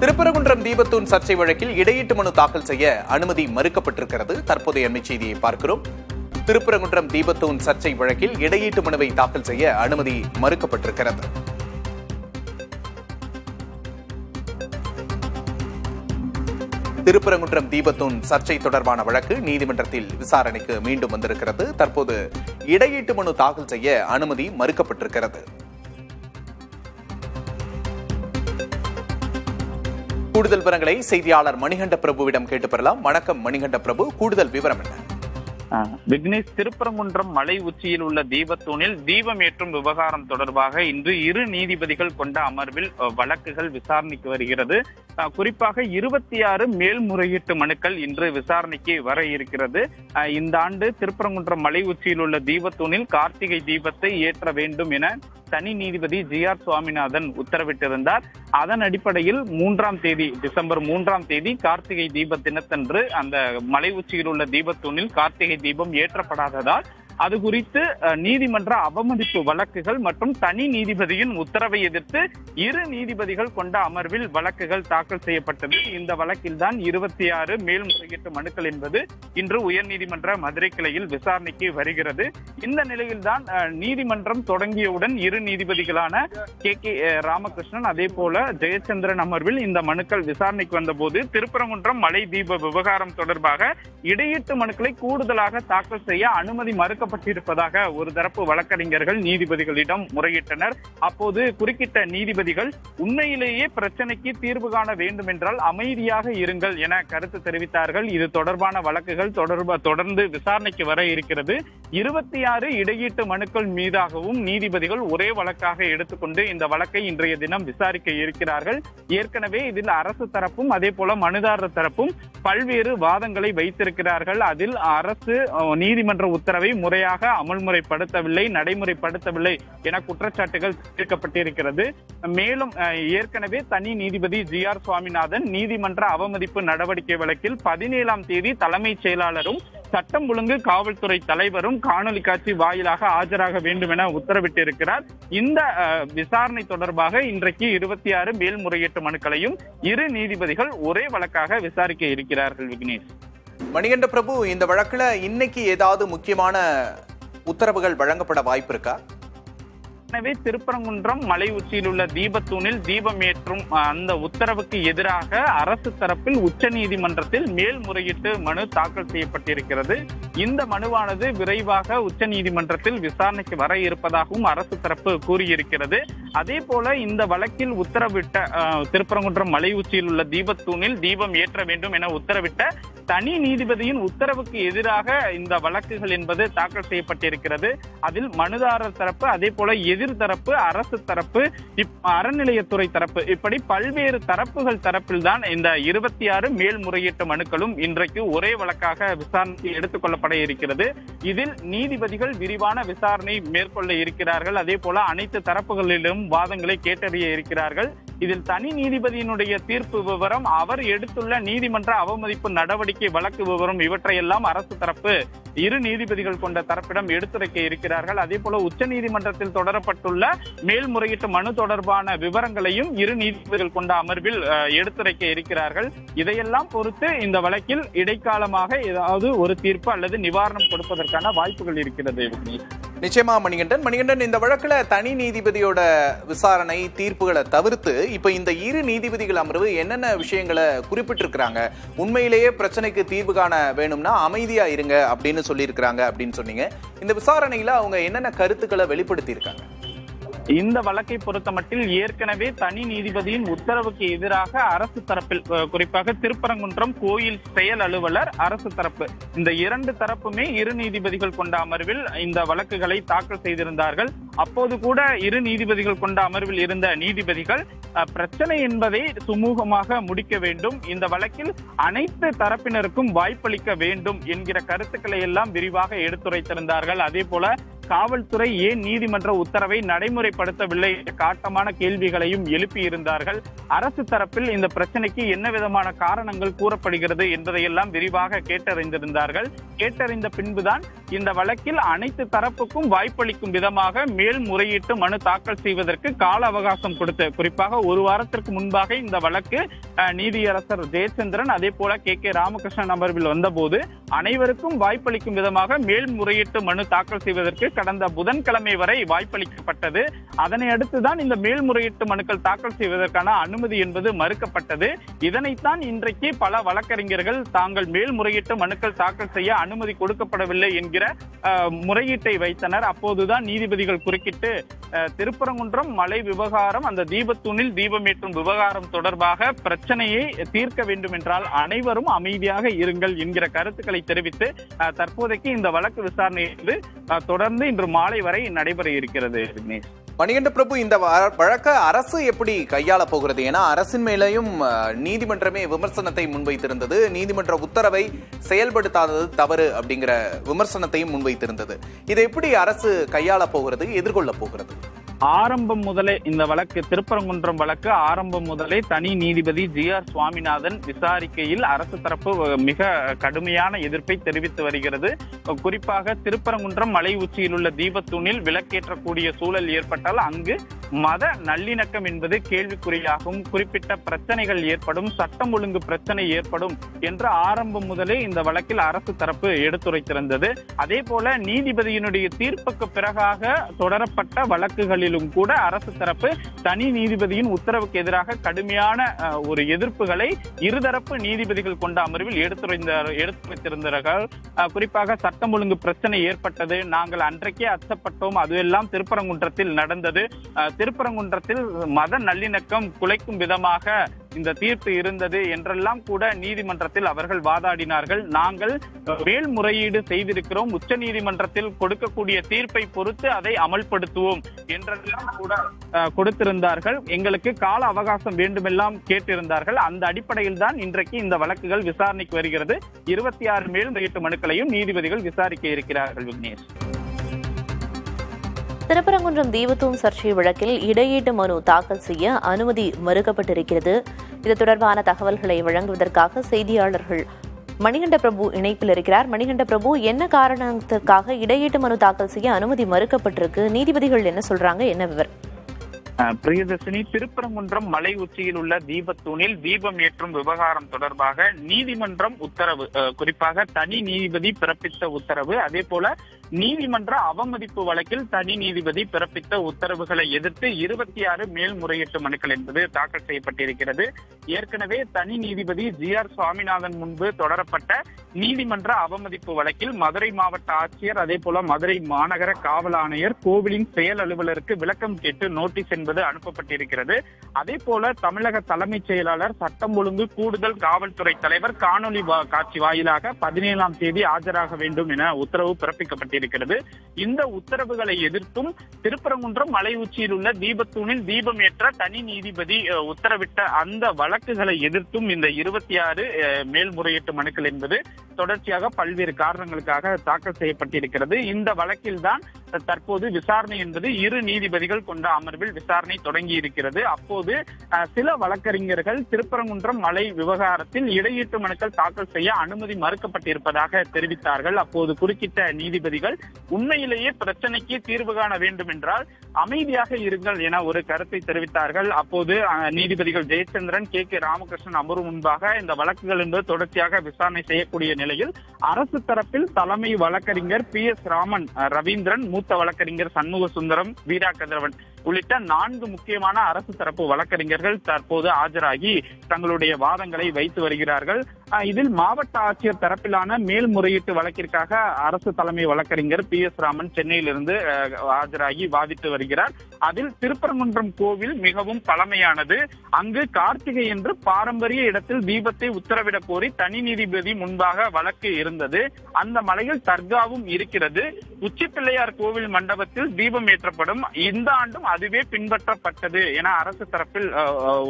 திருப்பரங்குன்றம் தீபத்தூண் சர்ச்சை வழக்கில் இடையீட்டு மனு தாக்கல் செய்ய அனுமதி மறுக்கப்பட்டிருக்கிறது. தற்போதைய அண்மை செய்தியை பார்க்கிறோம். திருப்பரங்குன்றம் தீபத்தூண் சர்ச்சை வழக்கில் இடையீட்டு மனுவை தாக்கல் செய்ய அனுமதி மறுக்கப்பட்டிருக்கிறது. திருப்பரங்குன்றம் தீபத்தூண் சர்ச்சை தொடர்பான வழக்கு நீதிமன்றத்தில் விசாரணைக்கு மீண்டும் வந்திருக்கிறது. தற்போது இடையீட்டு மனு தாக்கல் செய்ய அனுமதி மறுக்கப்பட்டிருக்கிறது. கூடுதல் விவரங்களை செய்தியாளர் மணிகண்ட பிரபுவிடம் கேட்டு பெறலாம். வணக்கம் மணிகண்ட பிரபு, கூடுதல் விவரம் என்ன? விக்னேஷ், திருப்பரங்குன்றம் மலை உச்சியில் உள்ள தீபத்தூணில் தீபம் ஏற்றும் விவகாரம் தொடர்பாக இன்று இரு நீதிபதிகள் கொண்ட அமர்வில் வழக்குகள் விசாரணைக்கு வருகிறது. குறிப்பாக 26 மேல்முறையீட்டு மனுக்கள் இன்று விசாரணைக்கு வர இருக்கிறது. இந்த ஆண்டு திருப்பரங்குன்றம் மலை உச்சியில் உள்ள தீபத்தூணில் கார்த்திகை தீபத்தை ஏற்ற வேண்டும் என தனி நீதிபதி GR சுவாமிநாதன் உத்தரவிட்டிருந்தார். அதன் அடிப்படையில் டிசம்பர் 3ஆம் தேதி கார்த்திகை தீப தினத்தன்று அந்த மலை உச்சியில் உள்ள தீபத்தூணில் கார்த்திகை தீபம் ஏற்றப்படாததால் அது குறித்து நீதிமன்ற அவமதிப்பு வழக்குகள் மற்றும் தனி நீதிபதியின் உத்தரவை எதிர்த்து இரு நீதிபதிகள் கொண்ட அமர்வில் வழக்குகள் தாக்கல் செய்யப்பட்டது. இந்த வழக்கில்தான் 26 மேல்முறையீட்டு மனுக்கள் என்பது இன்று உயர்நீதிமன்ற மதுரை கிளையில் விசாரணைக்கு வருகிறது. இந்த நிலையில்தான் நீதிமன்றம் தொடங்கியவுடன் இரு நீதிபதிகளான KK ராமகிருஷ்ணன் அதே போல ஜெயச்சந்திரன் அமர்வில் இந்த மனுக்கள் விசாரணைக்கு வந்தபோது திருப்பரங்குன்றம் மலை தீப விவகாரம் தொடர்பாக இடையீட்டு மனுக்களை கூடுதலாக தாக்கல் செய்ய அனுமதி மறுக்கப்பட்டிருப்பதாக ஒரு தரப்பு வழக்கறிஞர்கள் நீதிபதிகளிடம் முறையிட்டனர். அப்போது குறுக்கிட்ட நீதிபதிகள் உண்மையிலேயே பிரச்சனைக்கு தீர்வு காண வேண்டும் என்றால் அமைதியாக இருங்கள் என கருத்து தெரிவித்தார்கள். இது தொடர்பான வழக்குகள் தொடர்ந்து விசாரணைக்கு வர இருக்கிறது. 26 இடையீட்டு மனுக்கள் மீதாகவும் நீதிபதிகள் ஒரே வழக்காக எடுத்துக்கொண்டு இந்த வழக்கை இன்றைய தினம் விசாரிக்க இருக்கிறார்கள். ஏற்கனவே இதில் அரசு தரப்பும் அதே போல மனுதாரர் தரப்பும் பல்வேறு வாதங்களை வைத்திருக்கிறார்கள். அதில் அரசு நீதிமன்ற உத்தரவை முறையாக அமல்முறைப்படுத்தவில்லை, நடைமுறைப்படுத்தவில்லை என குற்றச்சாட்டுகள் தெரிவிக்கப்பட்டிருக்கிறது. மேலும் ஏற்கனவே தனி நீதிபதி GR சுவாமிநாதன் நீதிமன்ற அவமதிப்பு நடவடிக்கை வழக்கில் 17ஆம் தேதி தலைமைச் செயலாளரும் சட்டம் ஒழுங்கு காவல்துறை தலைவரும் காணொலி காட்சி வாயிலாக ஆஜராக வேண்டும் என உத்தரவிட்டிருக்கிறார். இந்த விசாரணை தொடர்பாக இன்றைக்கு 26 மேல்முறையீட்டு மனுக்களையும் இரு நீதிபதிகள் ஒரே வழக்காக விசாரிக்க இருக்கிறார்கள். விக்னேஷ். மணிகண்ட பிரபு, இந்த வழக்குல இன்னைக்கு ஏதாவது முக்கியமான உத்தரவுகள் வழங்கப்பட வாய்ப்பு இருக்கா? எனவே திருப்பரங்குன்றம் மலை உச்சியில் உள்ள தீபத்தூணில் தீபம் ஏற்றும் அந்த உத்தரவுக்கு எதிராக அரசு தரப்பில் உச்ச நீதிமன்றத்தில் மேல்முறையீட்டு மனு தாக்கல் செய்யப்பட்டிருக்கிறது. இந்த மனுவானது விரைவாக உச்ச நீதிமன்றத்தில் விசாரணைக்கு வர இருப்பதாகவும் அரசு தரப்பு கூறியிருக்கிறது. அதே போல இந்த வழக்கில் உத்தரவிட்ட திருப்பரங்குன்றம் மலை உச்சியில் உள்ள தீபத்தூணில் தீபம் ஏற்ற வேண்டும் என உத்தரவிட்ட தனி நீதிபதியின் உத்தரவுக்கு எதிராக இந்த வழக்குகள் என்பது தாக்கல் செய்யப்பட்டிருக்கிறது. அதில் மனுதாரர் தரப்பு அதே போல எதிர்தரப்பு அரசு தரப்பு அறநிலையத்துறை தரப்பு இப்படி பல்வேறு தரப்புகள் தரப்பில் தான் இந்த 26 மேல்முறையீட்டு மனுக்களும் இன்றைக்கு ஒரே வழக்காக விசாரணைக்கு எடுத்துக் கொள்ளப்பட இருக்கிறது. இதில் நீதிபதிகள் விரிவான விசாரணை மேற்கொள்ள இருக்கிறார்கள். அதே போல அனைத்து தரப்புகளிலும் வாதங்களை கேட்டறிய இருக்கிறார்கள். இதில் தனி நீதிபதியினுடைய தீர்ப்பு விவரம், அவர் எடுத்துள்ள நீதிமன்ற அவமதிப்பு நடவடிக்கை வழக்கு விவரம் இவற்றையெல்லாம் அரசு தரப்பு இரு நீதிபதிகள் கொண்ட தரப்பிடம் எடுத்துரைக்க இருக்கிறார்கள். அதே போல உச்ச நீதிமன்றத்தில் தொடரப்பட்டுள்ள மேல்முறையீட்டு மனு தொடர்பான விவரங்களையும் இரு நீதிபதிகள் கொண்ட அமர்வில் எடுத்துரைக்க இருக்கிறார்கள். இதையெல்லாம் பொறுத்து இந்த வழக்கில் இடைக்காலமாக ஏதாவது ஒரு தீர்ப்பு அல்லது நிவாரணம் கொடுப்பதற்கான வாய்ப்புகள் இருக்கிறது. நிச்சயமா மணிகண்டன், இந்த வழக்குல தனி நீதிபதியோட விசாரணை தீர்ப்புகளை தவிர்த்து இப்ப இந்த இரு நீதிபதிகள் அமர்வு என்னென்ன விஷயங்களை குறிப்பிட்டிருக்கிறாங்க? உண்மையிலேயே பிரச்சனைக்கு தீர்வு காண வேணும்னா அமைதியா இருங்க அப்படின்னு சொல்லியிருக்கிறாங்க அப்படின்னு சொன்னீங்க. இந்த விசாரணையில அவங்க என்னென்ன கருத்துக்களை வெளிப்படுத்தி இருக்காங்க? இந்த வழக்கை பொறுத்தமட்டில் ஏற்கனவே தனி நீதிபதியின் உத்தரவுக்கு எதிராக அரசு தரப்பில் குறிப்பாக திருப்பரங்குன்றம் கோயில் செயல் அலுவலர் அரசு தரப்பு இந்த இரண்டு தரப்புமே இரு நீதிபதிகள் கொண்ட அமர்வில் இந்த வழக்குகளை தாக்கல் செய்திருந்தார்கள். அப்போது கூட இரு நீதிபதிகள் கொண்ட அமர்வில் இருந்த நீதிபதிகள் பிரச்சனை என்பதை சுமூகமாக முடிக்க வேண்டும், இந்த வழக்கில் அனைத்து தரப்பினருக்கும் வாய்ப்பளிக்க வேண்டும் என்கிற கருத்துக்களை எல்லாம் விரிவாக எடுத்துரைத்திருந்தார்கள். அதே போல காவல்துறை ஏன் நீதிமன்ற உத்தரவை நடைமுறைப்படுத்தவில்லை என்ற காட்டமான கேள்விகளையும் எழுப்பியிருந்தார்கள். அரசு தரப்பில் இந்த பிரச்சனைக்கு என்ன விதமான காரணங்கள் கூறப்படுகிறது என்பதையெல்லாம் விரிவாக கேட்டறிந்திருந்தார்கள். கேட்டறிந்த பின்புதான் இந்த வழக்கில் அனைத்து தரப்புக்கும் வாய்ப்பளிக்கும் விதமாக மேல்முறையீட்டு மனு தாக்கல் செய்வதற்கு கால அவகாசம் கொடுத்து, குறிப்பாக ஒரு வாரத்திற்கு முன்பாக இந்த வழக்கு நீதியரசர் ஜெயச்சந்திரன் அதே போல கே ராமகிருஷ்ணன் அமர்வில் வந்தபோது அனைவருக்கும் வாய்ப்பளிக்கும் விதமாக மேல்முறையீட்டு மனு தாக்கல் செய்வதற்கு கடந்த புதன்கிழமை வரை வாய்ப்பளிக்கப்பட்டது. அதனை அடுத்துதான் இந்த மேல்முறையீட்டு மனுக்கள் தாக்கல் செய்வதற்கான அனுமதி என்பது மறுக்கப்பட்டது. இதனைத்தான் இன்றைக்கு பல வழக்கறிஞர்கள் தாங்கள் மேல்முறையீட்டு மனுக்கள் தாக்கல் செய்ய அனுமதி கொடுக்கப்படவில்லை என்கிற முறையீட்டை வைத்தனர். அப்போதுதான் நீதிபதிகள் குறுக்கிட்டு திருப்பரங்குன்றம் மலை விவகாரம், அந்த தீபத்தூணில் தீபமேற்றும் விவகாரம் தொடர்பாக பிரச்சனையை தீர்க்க வேண்டும் என்றால் அனைவரும் அமைதியாக இருங்கள் என்கிற கருத்துக்களை தெரிவித்து தற்போதைக்கு இந்த வழக்கு விசாரணை தொடர்ந்து இன்று மாலை வரை நடைபெற இருக்கிறது. விக்னேஷ், மணிகண்ட பிரபு, இந்த வழக்கை அரசு எப்படி கையாள போகிறது? ஏன்னா அரசின் மேலேயும் நீதிமன்றமே விமர்சனத்தை முன்வைத்திருந்தது. நீதிமன்ற உத்தரவை செயல்படுத்தாதது தவறு அப்படிங்கிற விமர்சனத்தையும் முன்வைத்திருந்தது. இதை எப்படி அரசு கையாள போகிறது, எதிர்கொள்ள போகிறது? ஆரம்பம் முதலே இந்த வழக்கு, திருப்பரங்குன்றம் வழக்கு ஆரம்பம் முதலே தனி நீதிபதி ஜி.ஆர். சுவாமிநாதன் விசாரிக்கையில் அரசு தரப்பு மிக கடுமையான எதிர்ப்பை தெரிவித்து வருகிறது. குறிப்பாக திருப்பரங்குன்றம் மலை உச்சியில் உள்ள தீபத்தூணில் விளக்கேற்றக்கூடிய சூழல் ஏற்பட்டால் அங்கு மத நல்லிணக்கம் என்பது கேள்விக்குறியாகும், குறிப்பிட்ட பிரச்சனைகள் ஏற்படும், சட்டம் ஒழுங்கு பிரச்சனை ஏற்படும் என்று ஆரம்பம் முதலே இந்த வழக்கில் அரசு தரப்பு எடுத்துரைத்திருந்தது. அதே போல நீதிபதியினுடைய தீர்ப்புக்கு பிறகாக தொடரப்பட்ட வழக்குகளிலும் கூட அரசு தரப்பு தனி நீதிபதியின் உத்தரவுக்கு எதிராக கடுமையான ஒரு எதிர்ப்புகளை இருதரப்பு நீதிபதிகள் கொண்ட அமர்வில் எடுத்துரைத்திருந்தார்கள். குறிப்பாக சட்டம் ஒழுங்கு பிரச்சனை ஏற்பட்டது, நாங்கள் அன்றைக்கே அச்சப்பட்டோம், அதுவெல்லாம் திருப்பரங்குன்றத்தில் நடந்தது, திருப்பரங்குன்றத்தில் மத நல்லிணக்கம் குலைக்கும் விதமாக இந்த தீர்ப்பு இருந்தது என்றெல்லாம் கூட நீதிமன்றத்தில் அவர்கள் வாதாடினார்கள். நாங்கள் மேல்முறையீடு செய்திருக்கிறோம், உச்ச நீதிமன்றத்தில் கொடுக்கக்கூடிய தீர்ப்பை பொறுத்து அதை அமல்படுத்துவோம் என்றெல்லாம் கூட கொடுத்திருந்தார்கள். எங்களுக்கு கால அவகாசம் வேண்டுமெல்லாம் கேட்டிருந்தார்கள். அந்த அடிப்படையில் தான் இன்றைக்கு இந்த வழக்குகள் விசாரணைக்கு வருகிறது. 26 மேல்முறையீட்டு மனுக்களையும் நீதிபதிகள் விசாரிக்க இருக்கிறார்கள். விக்னேஷ், திருப்பரங்குன்றம் தீபத்தூண் சர்ச்சை வழக்கில் இடையீட்டு மனு தாக்கல் செய்ய அனுமதி மறுக்கப்பட்டிருக்கிறது. இது தொடர்பான தகவல்களை வழங்குவதற்காக செய்தியாளர்கள் மணிகண்ட பிரபு இணைப்பில் இருக்கிறார். மணிகண்ட பிரபு, என்ன காரணத்திற்காக இடையீட்டு மனு தாக்கல் செய்ய அனுமதி மறுக்கப்பட்டிருக்கு? நீதிபதிகள் என்ன சொல்றாங்க, என்ன விவரம்? பிரியதர்ஷினி, திருப்பரங்குன்றம் மலை உச்சியில் உள்ள தீபத்தூணில் தீபம் ஏற்றும் விவகாரம் தொடர்பாக நீதிமன்றம் உத்தரவு, குறிப்பாக தனி நீதிபதி பிறப்பித்த உத்தரவு, அதே போல நீதிமன்ற அவமதிப்பு வழக்கில் தனி நீதிபதி பிறப்பித்த உத்தரவுகளை எதிர்த்து 26 மேல்முறையீட்டு மனுக்கள் என்பது தாக்கல் செய்யப்பட்டிருக்கிறது. ஏற்கனவே தனி நீதிபதி ஜி.ஆர். சுவாமிநாதன் முன்பு தொடரப்பட்ட நீதிமன்ற அவமதிப்பு வழக்கில் மதுரை மாவட்ட ஆட்சியர் அதே போல மதுரை மாநகர காவல் ஆணையர் கோவிலின் செயல் அலுவலருக்கு விளக்கம் கேட்டு நோட்டீஸ் என்பது அனுப்பப்பட்டிருக்கிறது. அதே போல தமிழக தலைமைச் செயலாளர் சட்டம் ஒழுங்கு கூடுதல் காவல்துறை தலைவர் காணொலி காட்சி வாயிலாக 17ஆம் தேதி ஆஜராக வேண்டும் என உத்தரவு பிறப்பிக்கப்பட்டிருக்கிறது. இந்த உத்தரவுகளை எதிர்த்தும் திருப்பரங்குன்றம் மலை உச்சியில் உள்ள தீபத்தூணில் தீபம் ஏற்ற தனி நீதிபதி உத்தரவிட்ட அந்த வழக்குகளை எதிர்த்தும் இந்த 26 மேல்முறையீட்டு மனுக்கள் என்பது தொடர்ச்சியாக பல்வேறு காரணங்களுக்காக தாக்கல் செய்யப்பட்டிருக்கிறது. இந்த வழக்கில்தான் தற்போது விசாரணை என்பது 2 நீதிபதிகள் கொண்ட அமர்வில் விசாரணை தொடங்கி இருக்கிறது. அப்போது சில வழக்கறிஞர்கள் திருப்பரங்குன்றம் மலை விவகாரத்தில் இடையீட்டு மனுக்கள் தாக்கல் செய்ய அனுமதி மறுக்கப்பட்டிருப்பதாக தெரிவித்தார்கள். அப்போது குறுக்கிட்ட நீதிபதிகள் உண்மையிலேயே பிரச்சனைக்கு தீர்வு காண வேண்டும் என்றால் அமைதியாக இருங்கள் என ஒரு கருத்தை தெரிவித்தார்கள். அப்போது நீதிபதிகள் ஜெயச்சந்திரன், கே ராமகிருஷ்ணன் அமர்வு முன்பாக இந்த வழக்குகள் என்பது தொடர்ச்சியாக விசாரணை செய்யக்கூடிய நிலையில் அரசு தரப்பில் தலைமை வழக்கறிஞர் பி.எஸ். ராமன், ரவீந்திரன், மூத்த வழக்கறிஞர் சண்முக சுந்தரம், வீரா கதிரவன் உள்ளிட்ட 4 முக்கியமான அரசு தரப்பு வழக்கறிஞர்கள் தற்போது ஆஜராகி தங்களுடைய வாதங்களை வைத்து வருகிறார்கள். இதில் மாவட்ட ஆட்சியர் தரப்பிலான மேல்முறையீட்டு வழக்கிற்காக அரசு தலைமை வழக்கறிஞர் பி.எஸ். ராமன் சென்னையிலிருந்து ஆஜராகி வாதிட்டு வருகிறார். அதில் திருப்பரங்குன்றம் கோவில் மிகவும் பழமையானது, அங்கு கார்த்திகை என்று பாரம்பரிய இடத்தில் தீபத்தை உத்தரவிட கோரி தனி நீதிபதி முன்பாக வழக்கு இருந்தது. அந்த மலையில் தர்காவும் இருக்கிறது. உச்சி பிள்ளையார் கோவில் மண்டபத்தில் தீபம் ஏற்றப்படும். இந்த ஆண்டும் அதுவே பின்பற்றப்பட்டது என அரசு தரப்பில்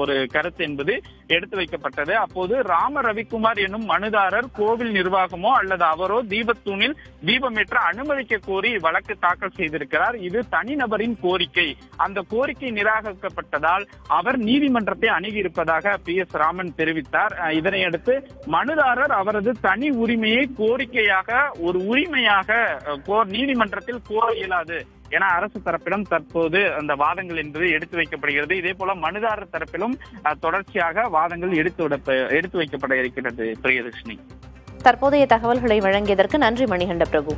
ஒரு கருத்து என்பது எடுத்து வைக்கப்பட்டது. அப்போது ராம ரவிக்குமார் குமார் என்னும் மனுதாரர் கோவில் நிர்வாகமோ அல்லது அவரோ தீபத்தூணில் தீபமேற்ற அனுமதிக்க கோரி வழக்கு தாக்கல் செய்திருக்கிறார். இது தனிநபரின் கோரிக்கை. அந்த கோரிக்கை நிராகரிக்கப்பட்டதால் அவர் நீதிமன்றத்தை அணுகியிருப்பதாக PS ராமன் தெரிவித்தார். இதனையடுத்து மனுதாரர் அவரது தனி உரிமையை கோரிக்கையாக ஒரு உரிமையாக நீதிமன்றத்தில் கோர இயலாது என அரசு தரப்பிலும் தற்போது அந்த வாதங்கள் என்பது எடுத்து வைக்கப்படுகிறது. இதே போல மனுதாரர் தரப்பிலும் தொடர்ச்சியாக வாதங்கள் எடுத்து வைக்கப்பட இருக்கிறது. பிரியதர்ஷினி, தற்போதைய தகவல்களை வழங்கியதற்கு நன்றி மணிகண்ட பிரபு.